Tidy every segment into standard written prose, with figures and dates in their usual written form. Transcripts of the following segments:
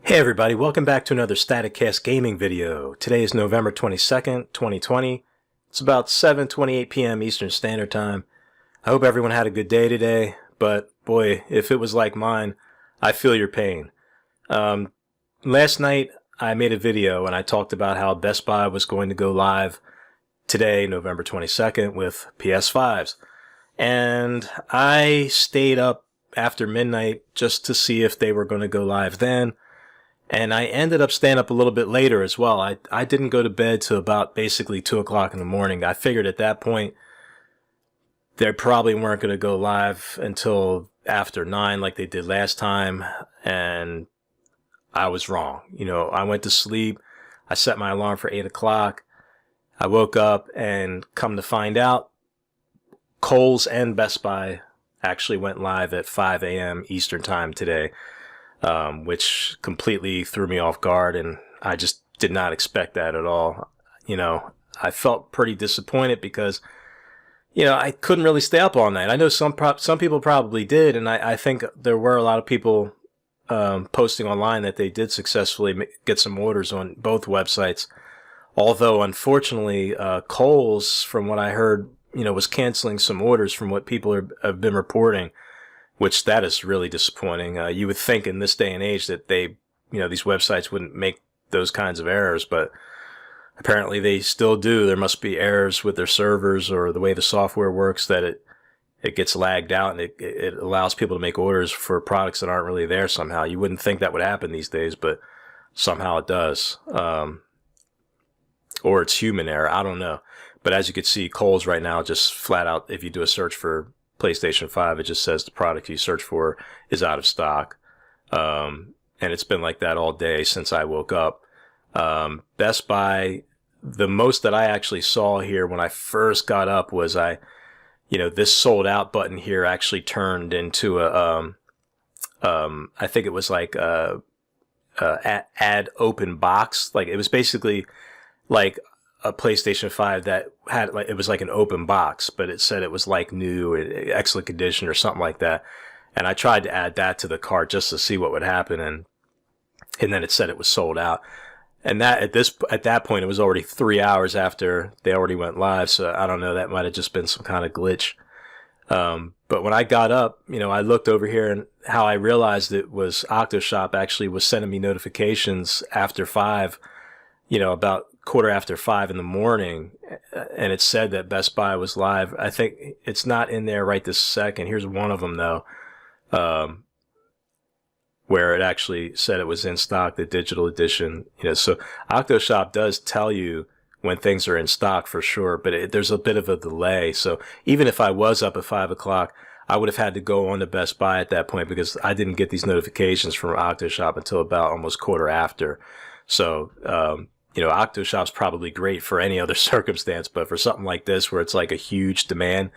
Hey everybody, welcome back to another StaticCast gaming video. Today is November 22nd, 2020. It's about 7:28 p.m. Eastern Standard Time. I hope everyone had a good day today, but boy, if it was like mine, I feel your pain. Last night I made a video and I talked about how Best Buy was going to go live today, November 22nd, with PS5s. And I stayed up after midnight just to see if they were going to go live then. And I ended up staying up a little bit later as well. I didn't go to bed till about basically 2 o'clock in the morning. I figured at that point they probably weren't going to go live until after 9 like they did last time. And I was wrong. I went to sleep. I set my alarm for 8 o'clock. I woke up and come to find out, Kohl's and Best Buy actually went live at 5 a.m. Eastern Time today. Which completely threw me off guard, and I just did not expect that at all. I felt pretty disappointed because, I couldn't really stay up all night. I know some people probably did, and I think there were a lot of people posting online that they did successfully get some orders on both websites. Although, unfortunately, Kohl's, from what I heard, was canceling some orders from what people have been reporting. Which that is really disappointing. You would think in this day and age that these websites wouldn't make those kinds of errors, but apparently they still do. There must be errors with their servers or the way the software works that it gets lagged out, and it allows people to make orders for products that aren't really there somehow. You wouldn't think that would happen these days, but somehow it does. Or it's human error. I don't know. But as you can see, Kohl's right now just flat out, if you do a search for PlayStation 5, it just says the product you search for is out of stock. And it's been like that all day since I woke up. Best Buy, the most that I actually saw here when I first got up was this sold out button here actually turned into I think it was like add open box. Like it was basically like a PlayStation 5 that had it was like an open box, but it said it was like new, excellent condition or something like that. And I tried to add that to the cart just to see what would happen, and then it said it was sold out. And that at that point it was already 3 hours after they already went live, so I don't know, that might have just been some kind of glitch. But when I got up, I looked over here, and how I realized it was Octoshop actually was sending me notifications after 5, about 5:15 in the morning, and it said that Best Buy was live. I think it's not in there right this second. Here's one of them though, where it actually said it was in stock, the digital edition. So Octoshop does tell you when things are in stock for sure, but there's a bit of a delay. So even if I was up at 5 o'clock, I would have had to go on to Best Buy at that point because I didn't get these notifications from Octoshop until about almost quarter after. So, Octoshop's probably great for any other circumstance, but for something like this where it's like a huge demand,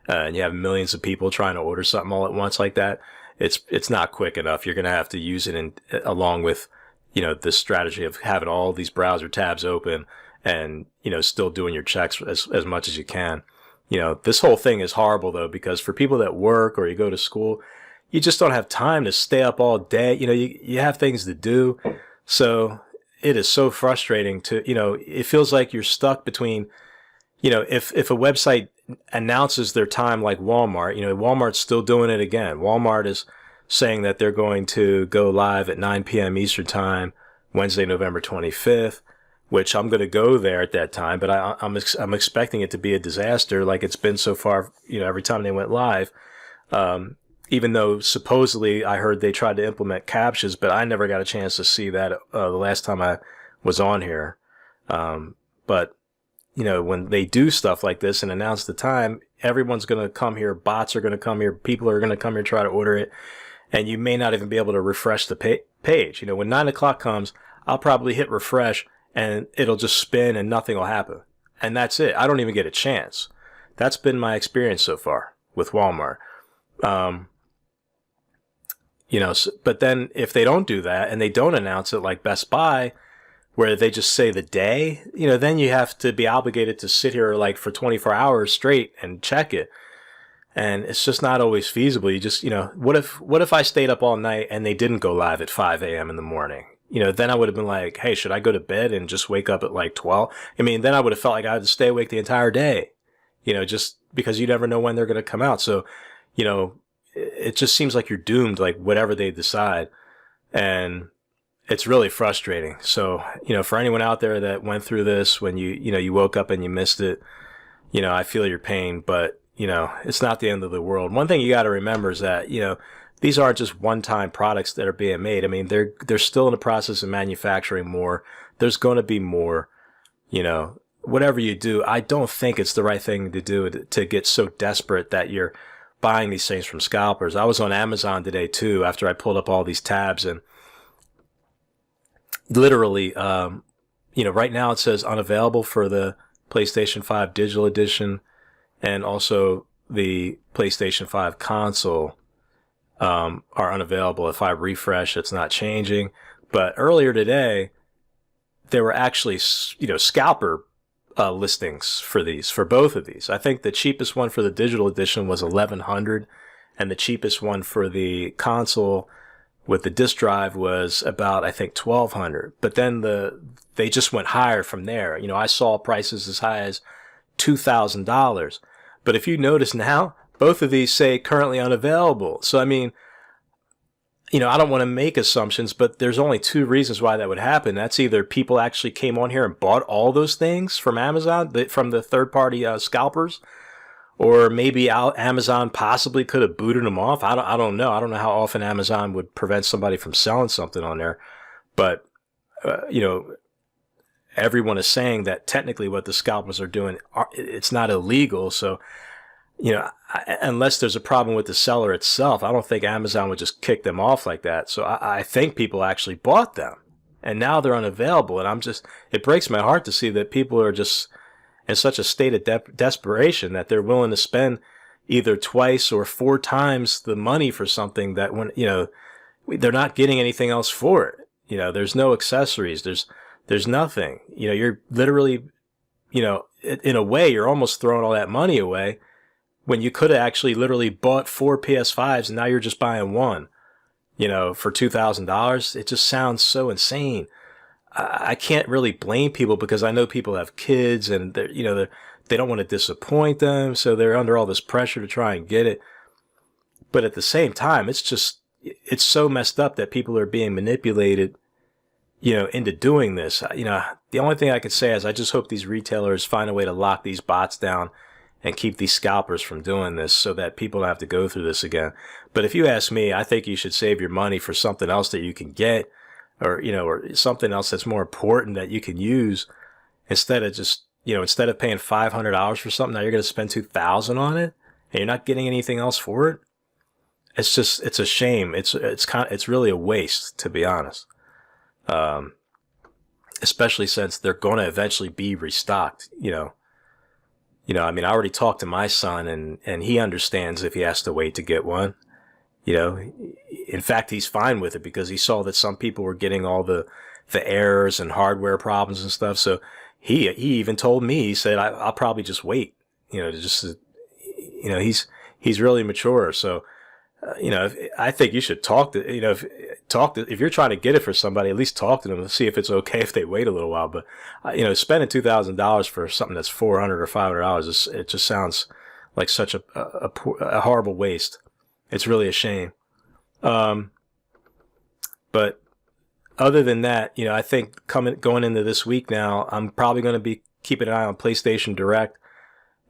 and you have millions of people trying to order something all at once like that, it's not quick enough. You're going to have to use it along with, the strategy of having all these browser tabs open and, still doing your checks as much as you can. This whole thing is horrible though, because for people that work or you go to school, you just don't have time to stay up all day. You have things to do. So it is so frustrating it feels like you're stuck between, if a website announces their time like Walmart, Walmart's still doing it again. Walmart is saying that they're going to go live at 9 p.m. Eastern Time, Wednesday, November 25th, which I'm going to go there at that time, but I'm expecting it to be a disaster like it's been so far, every time they went live. Even though supposedly I heard they tried to implement CAPTCHAs, but I never got a chance to see that the last time I was on here. But, when they do stuff like this and announce the time, everyone's going to come here. Bots are going to come here. People are going to come here, try to order it. And you may not even be able to refresh the page. When 9 o'clock comes, I'll probably hit refresh and it'll just spin and nothing will happen. And that's it. I don't even get a chance. That's been my experience so far with Walmart. But then if they don't do that and they don't announce it like Best Buy, where they just say the day, then you have to be obligated to sit here like for 24 hours straight and check it. And it's just not always feasible. You just, what if I stayed up all night and they didn't go live at 5 a.m. in the morning? then I would have been like, hey, should I go to bed and just wake up at like 12? I mean, then I would have felt like I had to stay awake the entire day, just because you never know when they're going to come out. So, it just seems like you're doomed, like whatever they decide. And it's really frustrating. So, for anyone out there that went through this when you woke up and you missed it, I feel your pain, but, it's not the end of the world. One thing you got to remember is that, these aren't just one-time products that are being made. I mean, they're still in the process of manufacturing more. There's going to be more, whatever you do. I don't think it's the right thing to do to get so desperate that you're buying these things from scalpers. I was on Amazon today too, after I pulled up all these tabs, and literally, right now it says unavailable for the PlayStation 5 Digital Edition and also the PlayStation 5 console. Are unavailable. If I refresh, it's not changing. But earlier today, there were actually, scalper listings for both of these. I think the cheapest one for the digital edition was $1,100, and the cheapest one for the console with the disc drive was about, I think, $1,200. But then they just went higher from there. I saw prices as high as $2,000. But if you notice now, both of these say currently unavailable. So, I mean, I don't want to make assumptions, but there's only two reasons why that would happen. That's either people actually came on here and bought all those things from Amazon, from the third-party scalpers, or maybe Amazon possibly could have booted them off. I don't know. I don't know how often Amazon would prevent somebody from selling something on there. But, everyone is saying that technically what the scalpers are doing, it's not illegal. So, unless there's a problem with the seller itself, I don't think Amazon would just kick them off like that. So I think people actually bought them, and now they're unavailable. And it breaks my heart to see that people are just in such a state of desperation that they're willing to spend either twice or four times the money for something that they're not getting anything else for it. There's no accessories. There's nothing. You're literally, in a way, you're almost throwing all that money away, when you could have actually literally bought 4 PS5s and now you're just buying one, for $2,000. It just sounds so insane. I can't really blame people because I know people have kids and they don't want to disappoint them. So they're under all this pressure to try and get it. But at the same time, it's so messed up that people are being manipulated, into doing this. The only thing I could say is I just hope these retailers find a way to lock these bots down and keep these scalpers from doing this so that people don't have to go through this again. But if you ask me, I think you should save your money for something else that you can get, or something else that's more important that you can use, instead of paying $500 for something, now you're going to spend $2,000 on it and you're not getting anything else for it. It's a shame. It's really a waste, to be honest. Especially since they're going to eventually be restocked, I mean, I already talked to my son and he understands if he has to wait to get one. In fact, he's fine with it because he saw that some people were getting all the errors and hardware problems and stuff. So he even told me, he said, I'll probably just wait, he's really mature. So, I think you should talk to, if you're trying to get it for somebody, at least talk to them and see if it's okay if they wait a little while. But, spending $2,000 for something that's $400 or $500, it just sounds like such a horrible waste. It's really a shame. But other than that, I think going into this week now, I'm probably going to be keeping an eye on PlayStation Direct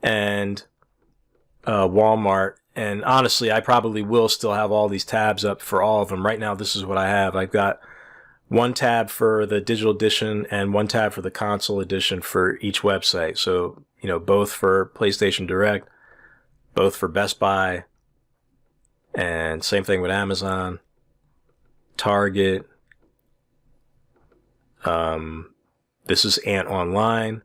and Walmart. And honestly, I probably will still have all these tabs up for all of them. Right now, this is what I have. I've got one tab for the digital edition and one tab for the console edition for each website. So, both for PlayStation Direct, both for Best Buy, and same thing with Amazon, Target. This is Ant Online.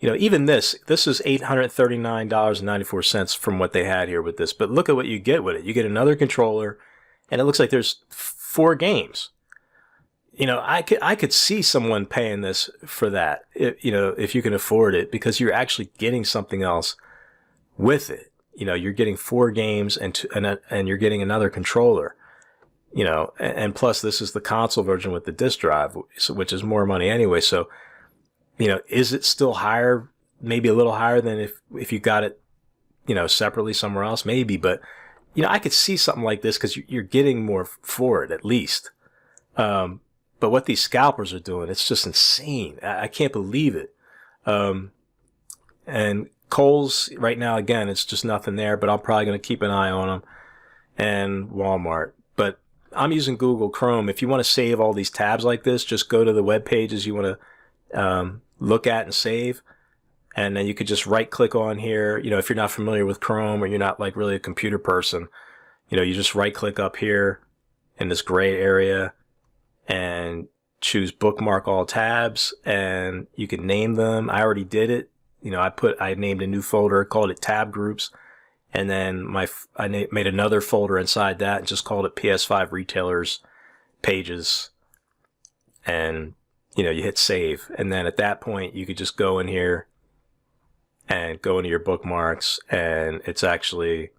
Even this is $839.94 from what they had here with this. But look at what you get with it. You get another controller, and it looks like there's 4 games. I could see someone paying this for that, if you can afford it, because you're actually getting something else with it. You're getting 4 games and you're getting another controller. and plus this is the console version with the disc drive, which is more money anyway. So, is it still higher? Maybe a little higher than if you got it, separately somewhere else, maybe. But, I could see something like this because you're getting more for it at least. But what these scalpers are doing, it's just insane. I can't believe it. And Kohl's right now, again, it's just nothing there, but I'm probably going to keep an eye on them, and Walmart. But I'm using Google Chrome. If you want to save all these tabs like this, just go to the web pages you want to look at and save. And then you could just right click on here. If you're not familiar with Chrome or you're not like really a computer person, you just right click up here in this gray area and choose bookmark all tabs, and you can name them. I already did it. I named a new folder, called it tab groups. And then I made another folder inside that and just called it PS5 retailers pages. And, you hit save. And then at that point, you could just go in here and go into your bookmarks, and it's actually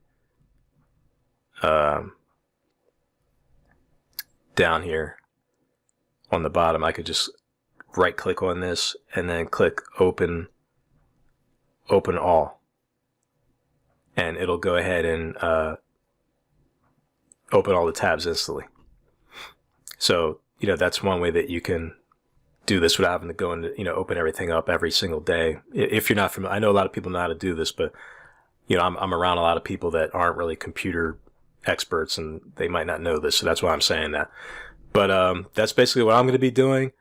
down here on the bottom. I could just right click on this and then click open all, and it'll go ahead and open all the tabs instantly. So that's one way that you can do this without having to go and open everything up every single day. If you're not familiar, I know a lot of people know how to do this, but I'm around a lot of people that aren't really computer experts, and they might not know this, so that's why I'm saying that. But that's basically what I'm going to be doing.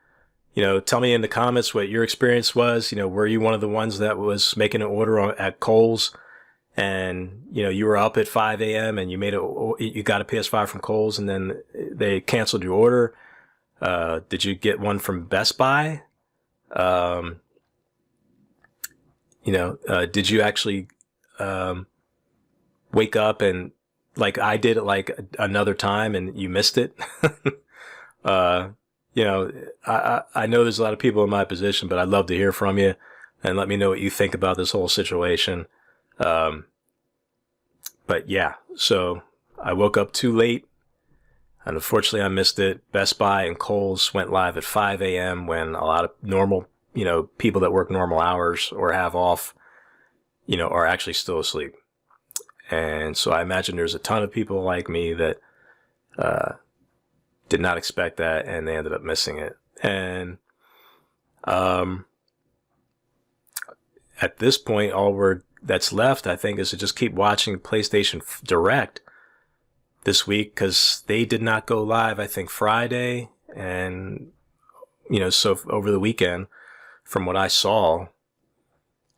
Tell me in the comments what your experience was. Were you one of the ones that was making an order at Kohl's, and you were up at 5 a.m. and you got a PS5 from Kohl's, and then they canceled your order? Did you get one from Best Buy? Did you actually wake up and, like I did it like another time and you missed it? I know there's a lot of people in my position, but I'd love to hear from you and let me know what you think about this whole situation. But yeah, so I woke up too late, and unfortunately I missed it. Best Buy and Kohl's went live at 5 a.m. when a lot of normal, people that work normal hours or have off, are actually still asleep. And so I imagine there's a ton of people like me that did not expect that, and they ended up missing it. And at this point, all that's left, I think, is to just keep watching PlayStation Direct this week, because they did not go live, I think, Friday, and so over the weekend, from what I saw.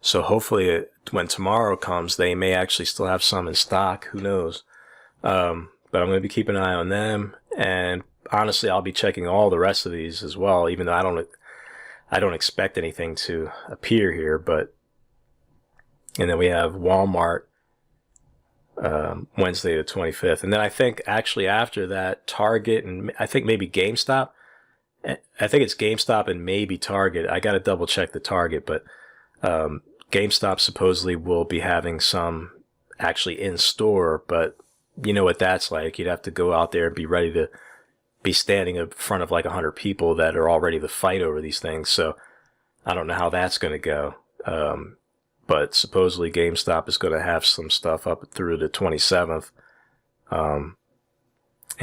So hopefully when tomorrow comes, they may actually still have some in stock. Who knows? But I'm going to be keeping an eye on them. And honestly, I'll be checking all the rest of these as well, even though I don't expect anything to appear here. But, and then we have Walmart, Wednesday the 25th. And then I think actually after that, Target, and I think maybe GameStop. I think it's GameStop and maybe Target. I got to double check the Target, but GameStop supposedly will be having some actually in store, but you know what that's like. You'd have to go out there and be ready to be standing in front of like 100 people that are all ready to fight over these things. So I don't know how that's going to go. But supposedly GameStop is going to have some stuff up through the 27th. And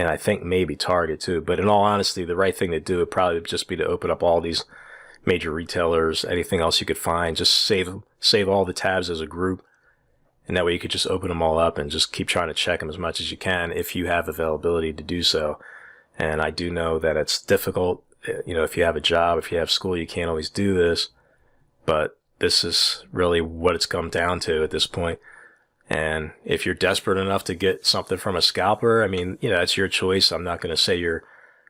I think maybe Target too. But in all honesty, the right thing to do would probably just be to open up all these major retailers, anything else you could find, just save all the tabs as a group. And that way you could just open them all up and just keep trying to check them as much as you can if you have availability to do so. And I do know that it's difficult. If you have a job, if you have school, you can't always do this. But this is really what it's come down to at this point. And if you're desperate enough to get something from a scalper, I mean, that's your choice. I'm not going to say you're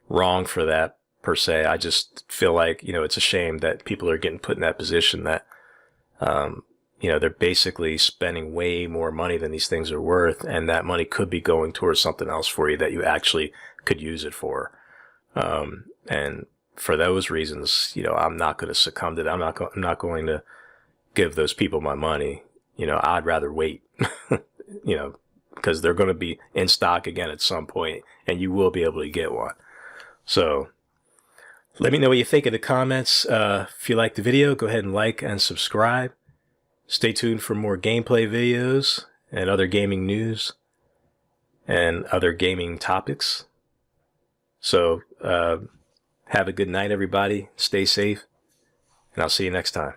wrong for that per se. I just feel like, it's a shame that people are getting put in that position that, they're basically spending way more money than these things are worth. And that money could be going towards something else for you that you actually could use it for. And for those reasons, I'm not going to succumb to that. I'm not going to give those people my money. I'd rather wait, because they're going to be in stock again at some point, and you will be able to get one. So let me know what you think in the comments. If you like the video, go ahead and like and subscribe. Stay tuned for more gameplay videos and other gaming news and other gaming topics. So have a good night, everybody. Stay safe, and I'll see you next time.